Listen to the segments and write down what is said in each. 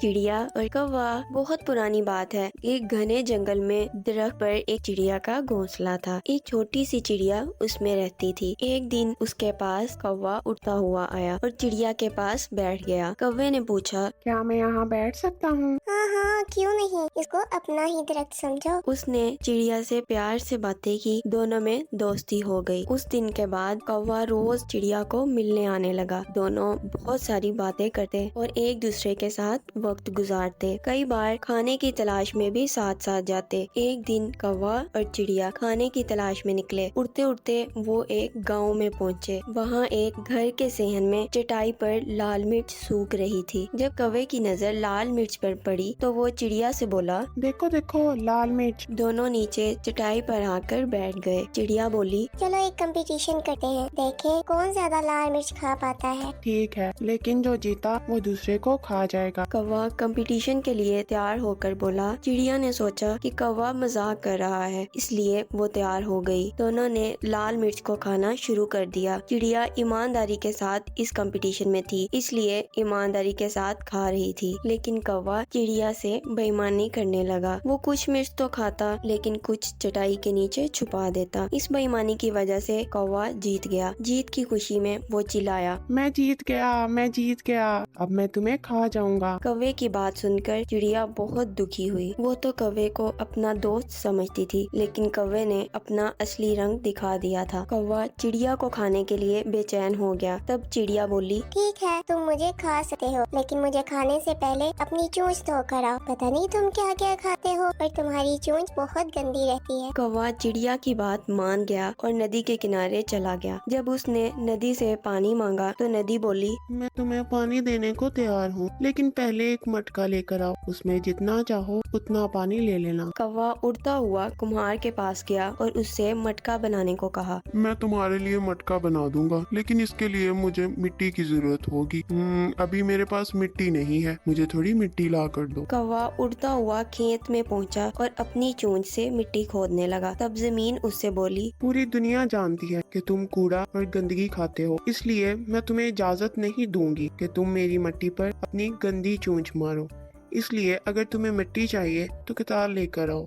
चिड़िया और कौवा। बहुत पुरानी बात है। एक घने जंगल में दरख्त पर एक चिड़िया का घोंसला था। एक छोटी सी चिड़िया उसमें रहती थी। एक दिन उसके पास कौवा उड़ता हुआ आया और चिड़िया के पास बैठ गया। कौवे ने पूछा, क्या मैं यहाँ बैठ सकता हूँ? हाँ हाँ, क्यों नहीं, इसको अपना ही दरख्त समझो। उसने चिड़िया से प्यार से बातें की। दोनों में दोस्ती हो गई। उस दिन के बाद कौवा रोज चिड़िया को मिलने आने लगा। दोनों बहुत सारी बातें करते और एक दूसरे के साथ वक्त गुजारते। कई बार खाने की तलाश में भी साथ साथ जाते। एक दिन कौवा और चिड़िया खाने की तलाश में निकले। उड़ते उड़ते वो एक गांव में पहुँचे। वहाँ एक घर के सेहन में चटाई पर लाल मिर्च सूख रही थी। जब कौवे की नजर लाल मिर्च पर पड़ी तो वो चिड़िया से बोला, देखो देखो लाल मिर्च। दोनों नीचे चटाई पर आकर बैठ गए। चिड़िया बोली, चलो एक कंपटीशन करते हैं, देखें कौन ज्यादा लाल मिर्च खा पाता है। ठीक है, लेकिन जो जीता वो दूसरे को खा जाएगा। कौवा कंपटीशन के लिए तैयार होकर बोला। चिड़िया ने सोचा कि कौवा मजाक कर रहा है, इसलिए वो तैयार हो गई। दोनों ने लाल मिर्च को खाना शुरू कर दिया। चिड़िया ईमानदारी के साथ इस कंपटीशन में थी, इसलिए ईमानदारी के साथ खा रही थी। लेकिन कौवा चिड़िया से बेईमानी करने लगा। वो कुछ मिर्च तो खाता, लेकिन कुछ चटाई के नीचे छुपा देता। इस बेईमानी की वजह से कौवा जीत गया। जीत की खुशी में वो चिल्लाया, मैं जीत गया, मैं जीत गया, अब मैं तुम्हें खा जाऊंगा। कौवे की बात सुनकर चिड़िया बहुत दुखी हुई। वो तो कौवे को अपना दोस्त समझती थी, लेकिन कौवे ने अपना असली रंग दिखा दिया था। कौवा चिड़िया को खाने के लिए बेचैन हो गया। तब चिड़िया बोली, ठीक है, तुम मुझे खा सकते हो, लेकिन मुझे खाने से पहले अपनी चोंच धोकर आओ। पता नहीं तुम क्या क्या खाते हो, पर तुम्हारी चोंच बहुत गंदी रहती है। कौवा चिड़िया की बात मान गया और नदी के किनारे चला गया। जब उसने नदी से पानी मांगा तो नदी बोली, मैं तुम्हें पानी देने को तैयार हूँ, लेकिन पहले एक मटका लेकर आओ, उसमें जितना चाहो उतना पानी ले लेना। कौवा उड़ता हुआ कुम्हार के पास गया और उससे मटका बनाने को कहा। मैं तुम्हारे लिए मटका बना दूंगा, लेकिन इसके लिए मुझे मिट्टी की जरूरत होगी। अभी मेरे पास मिट्टी नहीं है, मुझे थोड़ी मिट्टी ला कर दो। कौवा उड़ता हुआ खेत में पहुंचा और अपनी चोंच से मिट्टी खोदने लगा। तब जमीन उससे बोली, पूरी दुनिया जानती है कि तुम कूड़ा और गंदगी खाते हो, इसलिए मैं तुम्हें इजाजत नहीं दूंगी कि तुम मेरी मिट्टी पर अपनी गंदी चोंच मारो। इसलिए अगर तुम्हें मिट्टी चाहिए तो किताल लेकर आओ।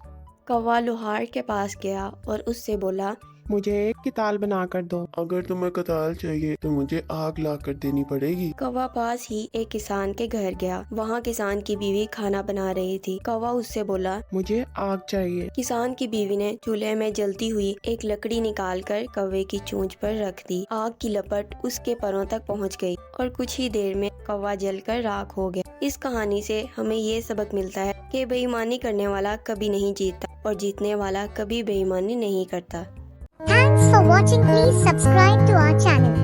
कौवा लोहार के पास गया और उससे बोला, मुझे एक किताल बना कर दो। अगर तुम्हें कताल चाहिए तो मुझे आग ला कर देनी पड़ेगी। कौवा पास ही एक किसान के घर गया। वहाँ किसान की बीवी खाना बना रही थी। कौवा उससे बोला, मुझे आग चाहिए। किसान की बीवी ने चूल्हे में जलती हुई एक लकड़ी निकालकर कौवे की चोंच पर रख दी। आग की लपट उसके पैरों तक पहुँच गई और कुछ ही देर में कौवा जलकर राख हो गया। इस कहानी से हमें ये सबक मिलता है कि बेईमानी करने वाला कभी नहीं जीतता और जीतने वाला कभी बेईमानी नहीं करता। Thanks for watching. Please subscribe to our channel.